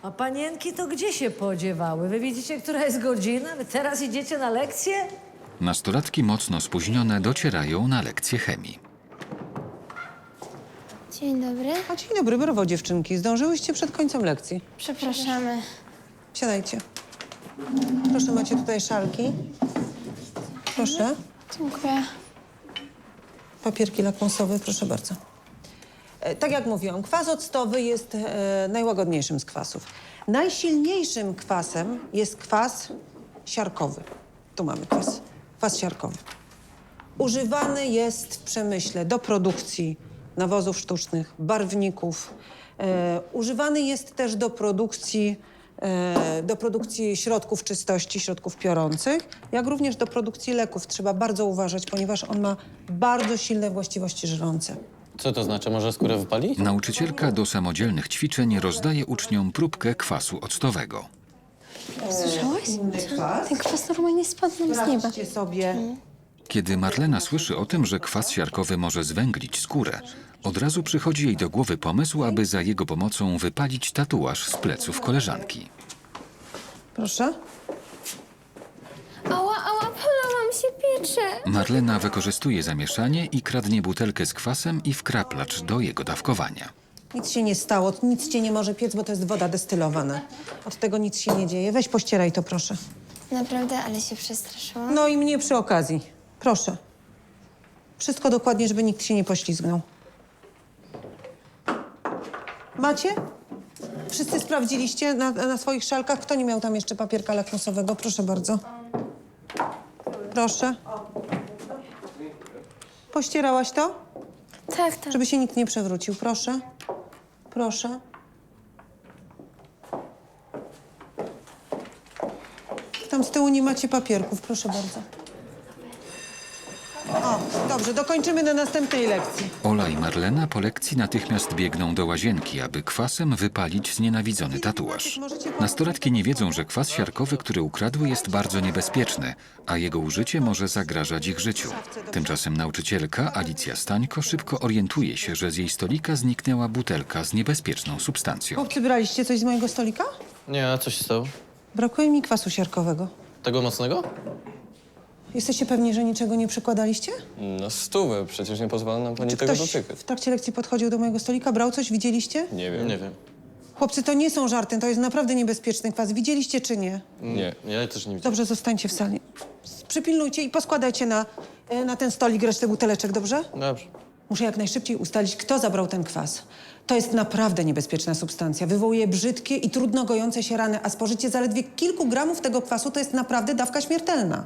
A panienki to gdzie się podziewały? Wy widzicie, która jest godzina? Wy teraz idziecie na lekcję? Nastolatki mocno spóźnione docierają na lekcję chemii. Dzień dobry. A dzień dobry, brawo dziewczynki. Zdążyłyście przed końcem lekcji. Przepraszamy. Siadajcie. Proszę, macie tutaj szalki. Proszę. Dziękuję. Papierki lakmusowe, proszę bardzo. Tak jak mówiłam, kwas octowy jest najłagodniejszym z kwasów. Najsilniejszym kwasem jest kwas siarkowy. Tu mamy kwas siarkowy. Używany jest w przemyśle do produkcji nawozów sztucznych, barwników. Używany jest też do produkcji środków czystości, środków piorących, jak również do produkcji leków. Trzeba bardzo uważać, ponieważ on ma bardzo silne właściwości żrące. Co to znaczy? Może skórę wypalić? Nauczycielka do samodzielnych ćwiczeń rozdaje uczniom próbkę kwasu octowego. Słyszałaś? Inny kwas. Ten kwas normalnie spadł nam z nieba. Sprawdźcie sobie. Kiedy Marlena słyszy o tym, że kwas siarkowy może zwęglić skórę, od razu przychodzi jej do głowy pomysł, aby za jego pomocą wypalić tatuaż z pleców koleżanki. Proszę. Ała, polałam się, piecze. Marlena wykorzystuje zamieszanie i kradnie butelkę z kwasem i wkraplacz do jego dawkowania. Nic się nie stało, nic cię nie może piec, bo to jest woda destylowana. Od tego nic się nie dzieje. Weź pościeraj to, proszę. Naprawdę, ale się przestraszyłam. No i mnie przy okazji. Proszę. Wszystko dokładnie, żeby nikt się nie poślizgnął. Macie? Wszyscy sprawdziliście na swoich szalkach? Kto nie miał tam jeszcze papierka lakmusowego? Proszę bardzo. Proszę. Pościerałaś to? Tak, tak. Żeby się nikt nie przewrócił. Proszę. Proszę. Tam z tyłu nie macie papierków. Proszę bardzo. O, dobrze. Dokończymy na następnej lekcji. Ola i Marlena po lekcji natychmiast biegną do łazienki, aby kwasem wypalić znienawidzony tatuaż. Nastolatki nie wiedzą, że kwas siarkowy, który ukradły, jest bardzo niebezpieczny, a jego użycie może zagrażać ich życiu. Tymczasem nauczycielka, Alicja Stańko, szybko orientuje się, że z jej stolika zniknęła butelka z niebezpieczną substancją. Chłopcy, braliście coś z mojego stolika? Nie, a co się stało? Brakuje mi kwasu siarkowego. Tego mocnego? Jesteście pewni, że niczego nie przykładaliście? No 100, przecież nie pozwala nam pani tego Ktoś dotykać. w trakcie lekcji podchodził do mojego stolika, brał coś, widzieliście? Nie wiem. Nie wiem. Chłopcy, to nie są żarty, to jest naprawdę niebezpieczny kwas. Widzieliście czy nie? Nie, ja też nie widziałem. Dobrze, zostańcie w sali. Przypilnujcie i poskładajcie na ten stolik resztę buteleczek, dobrze? Dobrze. Muszę jak najszybciej ustalić, kto zabrał ten kwas. To jest naprawdę niebezpieczna substancja. Wywołuje brzydkie i trudno gojące się rany, a spożycie zaledwie kilku gramów tego kwasu to jest naprawdę dawka śmiertelna.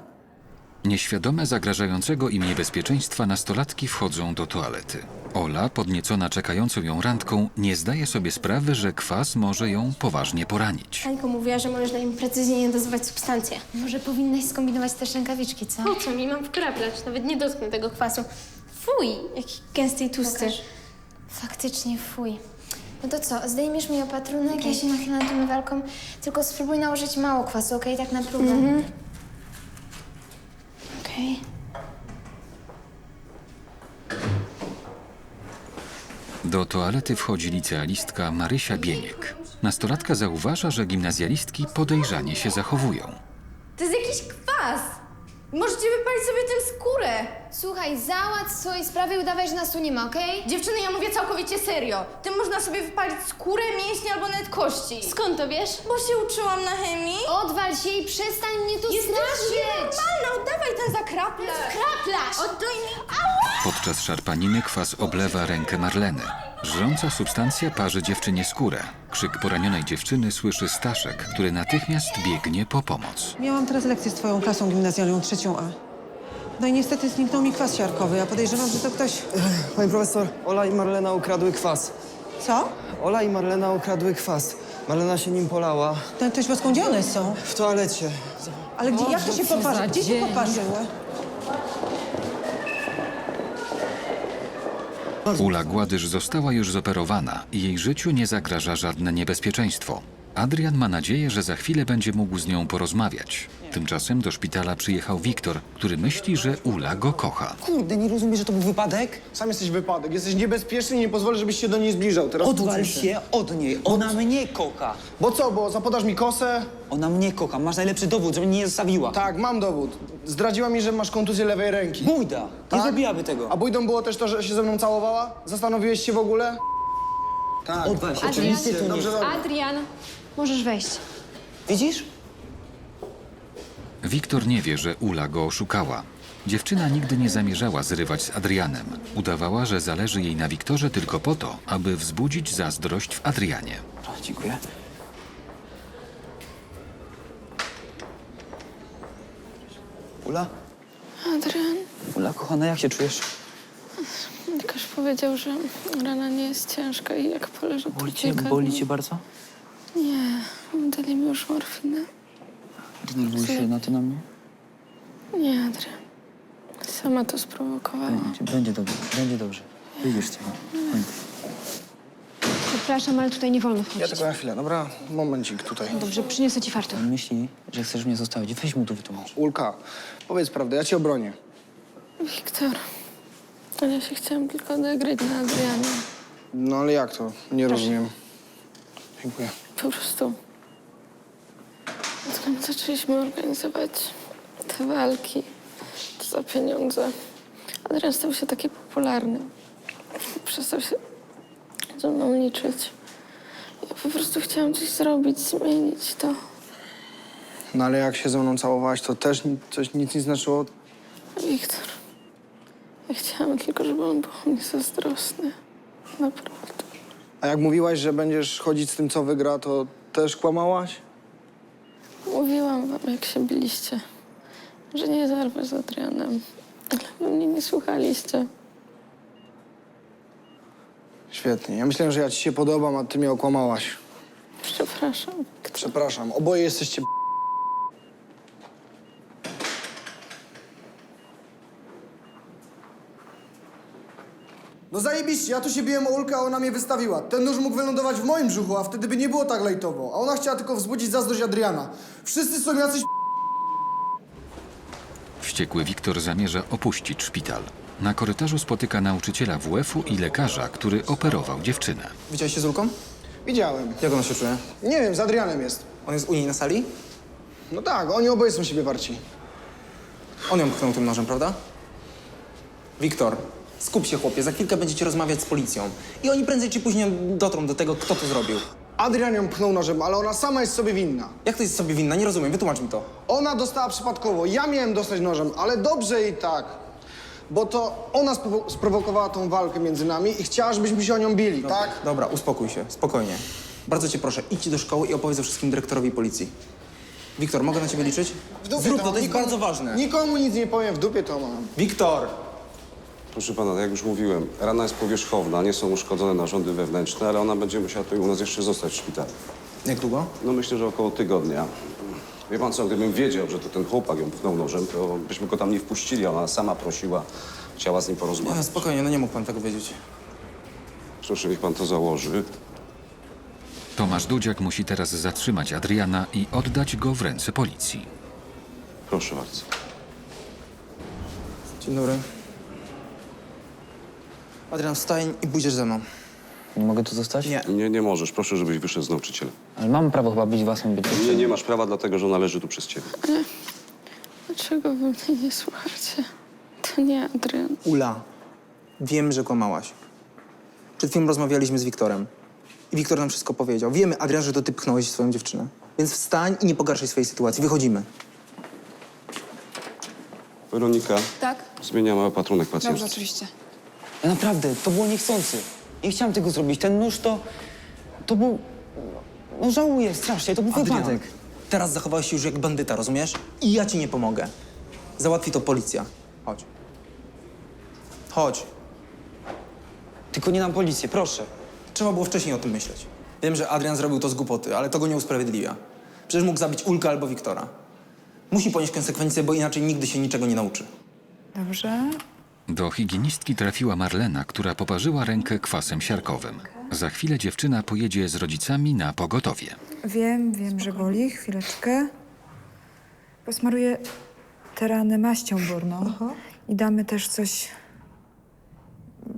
Nieświadome zagrażającego im niebezpieczeństwa nastolatki wchodzą do toalety. Ola, podniecona czekającą ją randką, nie zdaje sobie sprawy, że kwas może ją poważnie poranić. Hańko mówiła, że możesz na nim precyzyjnie dozować substancję. Może powinnaś skombinować też rękawiczki, co? Po co mi? Mam wkraplać. Nawet nie dotknę tego kwasu. Fuj, jaki gęsty i tłusty. Faktycznie, fuj. No to co, zdejmiesz mi opatrunek, ja się nachylam nad umywalką, tylko spróbuj nałożyć mało kwasu, okej? Tak na próbę. Okej. Do toalety wchodzi licealistka Marysia Bieniek. Nastolatka zauważa, że gimnazjalistki podejrzanie się zachowują. To jest jakiś kwas! Możecie wypalić sobie tę skórę! Słuchaj, załatw swoje sprawy i udawaj, że nas tu nie ma, okej? Dziewczyny, ja mówię całkowicie serio. Tym można sobie wypalić skórę, mięśnie albo nawet kości. Skąd to wiesz? Bo się uczyłam na chemii. Odwal się i przestań mnie tu Jesteś straszyć! nienormalna, oddawaj ten zakraplarz. Kraplasz! Oddaj mi... Ała! Podczas szarpaniny kwas oblewa rękę Marleny. Żrąca substancja parzy dziewczynie skórę. Krzyk poranionej dziewczyny słyszy Staszek, który natychmiast biegnie po pomoc. Miałam teraz lekcję z twoją klasą gimnazjalną, 3A. No i niestety zniknął mi kwas siarkowy. Ja podejrzewam, że to ktoś... Pani profesor, Ola i Marlena ukradły kwas. Co? Ola i Marlena ukradły kwas. Marlena się nim polała. Ten ktoś boską, gdzie one są? W toalecie. Ale gdzie, jak to się poparzy? Gdzie się poparzyły? Ula Gładysz została już zoperowana i jej życiu nie zagraża żadne niebezpieczeństwo. Adrian ma nadzieję, że za chwilę będzie mógł z nią porozmawiać. Tymczasem do szpitala przyjechał Wiktor, który myśli, że Ula go kocha. Kurde, nie rozumiesz, że to był wypadek? Sam jesteś wypadek, jesteś niebezpieczny i nie pozwolę, żebyś się do niej zbliżał. Teraz Odwal kłócimy się od niej. Ona mnie kocha. Bo co, bo zapodasz mi kosę? Ona mnie kocha. Masz najlepszy dowód, żeby mnie nie zostawiła. Tak, mam dowód. Zdradziła mi, że masz kontuzję lewej ręki. Bójda. Nie Tak? zrobiłaby tego. A bójdą było też to, że się ze mną całowała? Zastanowiłeś się w ogóle? Tak. Odwal się. Adrian, Oczywiście to nie. Dobrze, dobrze. Adrian, możesz wejść. Widzisz? Wiktor nie wie, że Ula go oszukała. Dziewczyna nigdy nie zamierzała zrywać z Adrianem. Udawała, że zależy jej na Wiktorze tylko po to, aby wzbudzić zazdrość w Adrianie. Dziękuję. Ula? Adrian, Ula, kochana, jak się czujesz? lekarz powiedział, że rana nie jest ciężka i jak poleżę tu kilka Boli dni- cię bardzo? Nie, dali mi już morfinę. Denerwujesz się na to na mnie? Nie, Adrian. Sama to sprowokowałam. Będzie dobrze, będzie dobrze. Wyjdziesz cię. Przepraszam, ale tutaj nie wolno Ja wchodzić. tylko na chwilę, dobra? Momencik tutaj. Dobrze, przyniosę ci fartuch. On myśli, że chcesz mnie zostawić. Weź mu to wytłumacz. Ulka, powiedz prawdę, ja cię obronię. Wiktor, ale ja się chciałam tylko odegrać na Adrianie. No ale jak to? Nie rozumiem. Dziękuję. Po prostu. Odkąd zaczęliśmy organizować te walki, to za pieniądze, Adrian stał się taki popularny. Przestał się ze mną liczyć. Ja po prostu chciałam coś zrobić, zmienić to. No ale jak się ze mną całowałaś, to też nic nie znaczyło? Wiktor, ja chciałam tylko, żeby on był o mnie zazdrosny. Naprawdę. A jak mówiłaś, że będziesz chodzić z tym, co wygra, to też kłamałaś? Mówiłam wam, jak się biliście, że nie zerwę z Adrianem, ale wy mnie nie słuchaliście. Świetnie. Ja myślałem, że ja ci się podobam, a ty mnie okłamałaś. Przepraszam. Przepraszam, oboje jesteście No zajebiście, ja tu się biłem o Ulkę, a ona mnie wystawiła. Ten nóż mógł wylądować w moim brzuchu, a wtedy by nie było tak lejtowo. A ona chciała tylko wzbudzić zazdrość Adriana. Wszyscy są jacyś Wściekły Wiktor zamierza opuścić szpital. Na korytarzu spotyka nauczyciela WF-u i lekarza, który operował dziewczynę. Widziałeś się z Ulką? Widziałem. Jak ona się czuje? Nie wiem, z Adrianem jest. On jest u niej na sali? No tak, oni oboje są siebie warci. On ją pchnął tym nożem, prawda? Wiktor, skup się, chłopie. Za chwilkę będziecie rozmawiać z policją. I oni prędzej czy później dotrą do tego, kto to zrobił. Adrian ją pchnął nożem, ale ona sama jest sobie winna. Jak to jest sobie winna? Nie rozumiem. Wytłumacz mi to. Ona dostała przypadkowo, ja miałem dostać nożem, ale dobrze jej tak. Bo to ona sprowokowała tą walkę między nami i chciała, żebyśmy się o nią bili, tak? Dobra, uspokój się. Spokojnie. Bardzo cię proszę, idź do szkoły i opowiedz o wszystkim dyrektorowi policji. Wiktor, mogę na ciebie liczyć? W dupie Zrób to, mam, to jest bardzo ważne. Nikomu nic nie powiem, w dupie to mam. Wiktor! Proszę pana, tak jak już mówiłem, rana jest powierzchowna, nie są uszkodzone narządy wewnętrzne, ale ona będzie musiała tutaj u nas jeszcze zostać w szpitalu. Jak długo? No myślę, że około tygodnia. Wie pan co, gdybym wiedział, że to ten chłopak ją pchnął nożem, to byśmy go tam nie wpuścili, a ona sama prosiła, chciała z nim Nie, porozmawiać. spokojnie, no nie mógł pan tego wiedzieć. Proszę, niech pan to założy. Tomasz Dudziak musi teraz zatrzymać Adriana i oddać go w ręce policji. Proszę bardzo. Dzień dobry. Adrian, wstań i pójdziesz ze mną. Nie mogę tu zostać? Nie. Nie możesz, proszę, żebyś wyszedł z nauczycielem. Ale mam prawo chyba być własnym bytem. Nie masz prawa, dlatego że należy tu przez ciebie. Dlaczego wy mnie nie słuchacie? To nie Adrian. Ula, wiem, że kłamałaś. Przed chwilą rozmawialiśmy z Wiktorem. I Wiktor nam wszystko powiedział. Wiemy, Adrian, że to ty pchnąłeś swoją dziewczynę. Więc wstań i nie pogarszaj swojej sytuacji. Wychodzimy. Weronika, Tak? zmieniamy opatrunek pacjenta. Dobrze, oczywiście. Ja naprawdę, to było niechcący. Nie chciałem tego zrobić. Ten nóż to był... No żałuję strasznie, to był Adrian, wypadek. teraz zachowałeś się już jak bandyta, rozumiesz? I ja ci nie pomogę. Załatwi to policja. Chodź. Chodź. Tylko nie na policję, proszę. Trzeba było wcześniej o tym myśleć. Wiem, że Adrian zrobił to z głupoty, ale to go nie usprawiedliwia. Przecież mógł zabić Ulkę albo Wiktora. Musi ponieść konsekwencje, bo inaczej nigdy się niczego nie nauczy. Dobrze. Do higienistki trafiła Marlena, która poparzyła rękę kwasem siarkowym. Za chwilę dziewczyna pojedzie z rodzicami na pogotowie. Wiem, że boli. Chwileczkę. Posmaruję te rany maścią górną. I damy też coś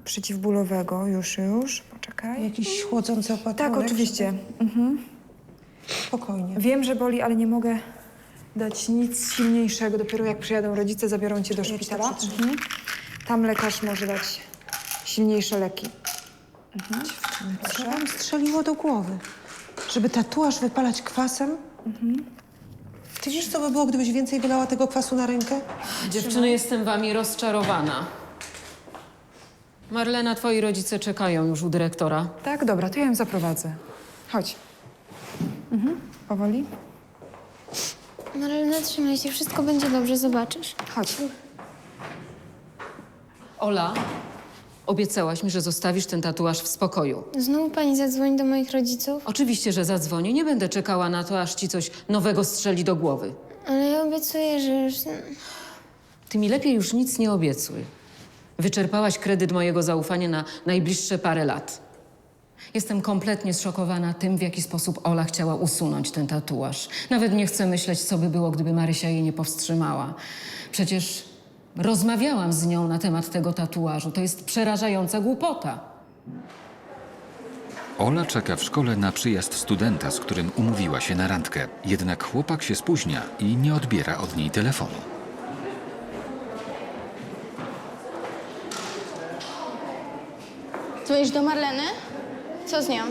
przeciwbólowego. Już. Poczekaj. Jakiś chłodzący opatrunek? Tak, oczywiście. Spokojnie. Wiem, że boli, ale nie mogę dać nic silniejszego. Dopiero jak przyjadą rodzice, zabiorą cię do szpitala. Tam lekarz może dać silniejsze leki. Co wam strzeliło do głowy? Żeby tatuaż wypalać kwasem? Ty wiesz, co by było, gdybyś więcej wylała tego kwasu na rękę? Dziewczyny, jestem wami rozczarowana. Marlena, twoi rodzice czekają już u dyrektora. Tak, dobra, to ja ją zaprowadzę. Chodź. Powoli. Marlena, trzymaj się, wszystko będzie dobrze, zobaczysz. Chodź. Ola, obiecałaś mi, że zostawisz ten tatuaż w spokoju. Znowu pani zadzwoni do moich rodziców? Oczywiście, że zadzwonię. Nie będę czekała na to, aż ci coś nowego strzeli do głowy. Ale ja obiecuję, że już... Ty mi lepiej już nic nie obiecuj. Wyczerpałaś kredyt mojego zaufania na najbliższe parę lat. Jestem kompletnie zszokowana tym, w jaki sposób Ola chciała usunąć ten tatuaż. Nawet nie chcę myśleć, co by było, gdyby Marysia jej nie powstrzymała. Przecież rozmawiałam z nią na temat tego tatuażu. To jest przerażająca głupota. Ola czeka w szkole na przyjazd studenta, z którym umówiła się na randkę. Jednak chłopak się spóźnia i nie odbiera od niej telefonu. Dzwonisz do Marleny? Co z nią?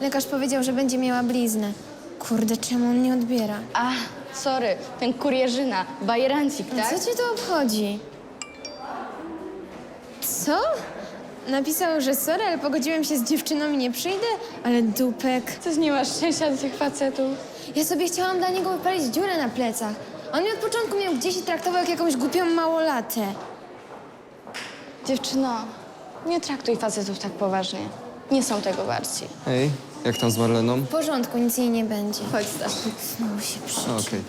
Lekarz powiedział, że będzie miała bliznę. Kurde, czemu on nie odbiera? A, sorry, ten kurierzyna, bajerancik, A tak? co ci to obchodzi? Co? Napisał, że sorry, ale pogodziłem się z dziewczyną i nie przyjdę? Ale dupek. Coś nie masz szczęścia do tych facetów. Ja sobie chciałam dla niego wypalić dziurę na plecach. On mnie od początku miał gdzieś i traktował jak jakąś głupią małolatę. Dziewczyno, nie traktuj facetów tak poważnie. Nie są tego warci. Hej, jak tam z Marleną? W porządku, nic jej nie będzie. Chodź, Stasiu. Znowu się przyjdzie. Okej.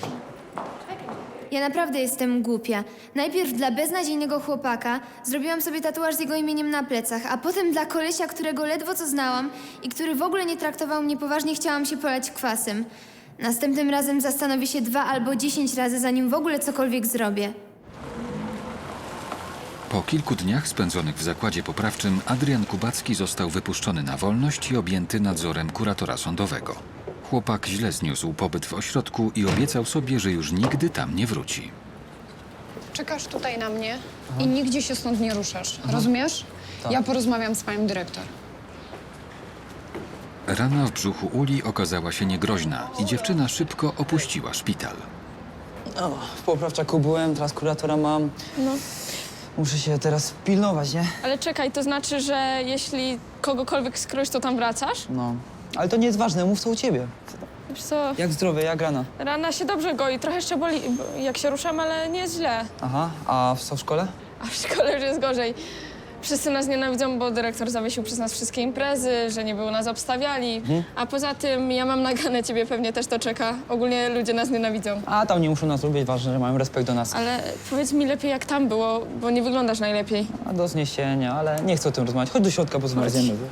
Ja naprawdę jestem głupia. Najpierw dla beznadziejnego chłopaka zrobiłam sobie tatuaż z jego imieniem na plecach, a potem dla kolesia, którego ledwo co znałam i który w ogóle nie traktował mnie poważnie, chciałam się polać kwasem. Następnym razem zastanowię się 2 albo 10 razy, zanim w ogóle cokolwiek zrobię. Po kilku dniach spędzonych w zakładzie poprawczym Adrian Kubacki został wypuszczony na wolność i objęty nadzorem kuratora sądowego. Chłopak źle zniósł pobyt w ośrodku i obiecał sobie, że już nigdy tam nie wróci. Czekasz tutaj na mnie i nigdzie się stąd nie ruszasz. Rozumiesz? Ja porozmawiam z panią dyrektor. Rana w brzuchu Uli okazała się niegroźna i dziewczyna szybko opuściła szpital. O, w poprawczaku byłem, teraz kuratora mam. No, Muszę się teraz pilnować, nie? ale czekaj, to znaczy, że jeśli kogokolwiek skroisz, to tam wracasz? No. Ale to nie jest ważne, mów co u ciebie. Wiesz co, Jak zdrowie, jak rana? rana się dobrze goi, trochę jeszcze boli, jak się ruszam, ale nie jest źle. Aha, a co w szkole? A w szkole już jest gorzej. Wszyscy nas nienawidzą, bo dyrektor zawiesił przez nas wszystkie imprezy, że nie było nas obstawiali. A poza tym ja mam naganę, ciebie pewnie też to czeka. Ogólnie ludzie nas nienawidzą. A tam nie muszą nas lubić, ważne, że mają respekt do nas. Ale powiedz mi lepiej, jak tam było, bo nie wyglądasz najlepiej. A do zniesienia, ale nie chcę o tym rozmawiać. Chodź do środka, bo zmarzniemy, wiesz?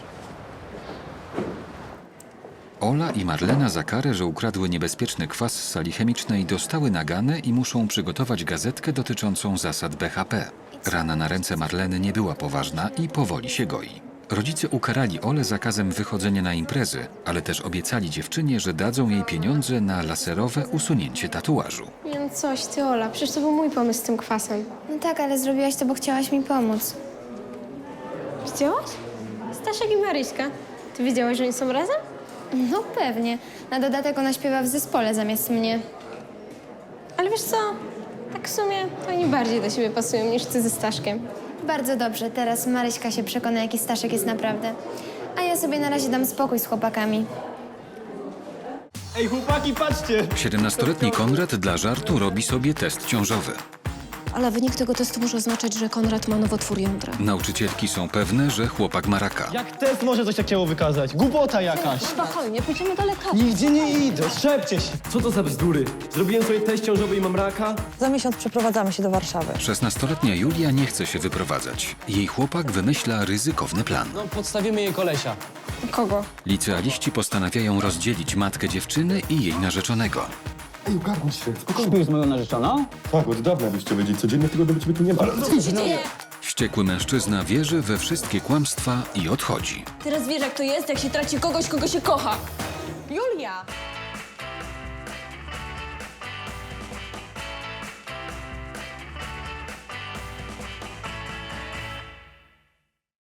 Ola i Marlena za karę, że ukradły niebezpieczny kwas z sali chemicznej, dostały naganę i muszą przygotować gazetkę dotyczącą zasad BHP. Rana na ręce Marleny nie była poważna i powoli się goi. Rodzice ukarali Olę zakazem wychodzenia na imprezy, ale też obiecali dziewczynie, że dadzą jej pieniądze na laserowe usunięcie tatuażu. Nie no coś, ty Ola, przecież to był mój pomysł z tym kwasem. No tak, ale zrobiłaś to, bo chciałaś mi pomóc. Widziałaś? Staszek i Maryśka. Ty wiedziałaś, że oni są razem? No pewnie. Na dodatek ona śpiewa w zespole zamiast mnie. Ale wiesz co, tak w sumie to oni bardziej do siebie pasują niż ty ze Staszkiem. Bardzo dobrze, teraz Maryśka się przekona, jaki Staszek jest naprawdę. A ja sobie na razie dam spokój z chłopakami. Ej, chłopaki, patrzcie! 17-letni Konrad dla żartu robi sobie test ciążowy. ale wynik tego testu może oznaczać, że Konrad ma nowotwór jądra. Nauczycielki są pewne, że chłopak ma raka. Jak test może coś takiego wykazać? Głupota jakaś. Spokojnie, pójdziemy do lekarza. Nigdzie nie idę, szepcie się. Co to za bzdury? Zrobiłem sobie test ciążowy i mam raka? Za miesiąc przeprowadzamy się do Warszawy. 16-letnia Julia nie chce się wyprowadzać. Jej chłopak wymyśla ryzykowny plan. No, podstawimy jej kolesia. Kogo? Licealiści postanawiają rozdzielić matkę dziewczyny i jej narzeczonego. Ej, ogarnij się. Śpisz z moją narzeczoną? Tak, od dawna byście wiedzieć. Codziennie tego do ciebie tu nie ma. Wściekły mężczyzna wierzy we wszystkie kłamstwa i odchodzi. Teraz wiesz, jak to jest, jak się traci kogoś, kogo się kocha. Julia!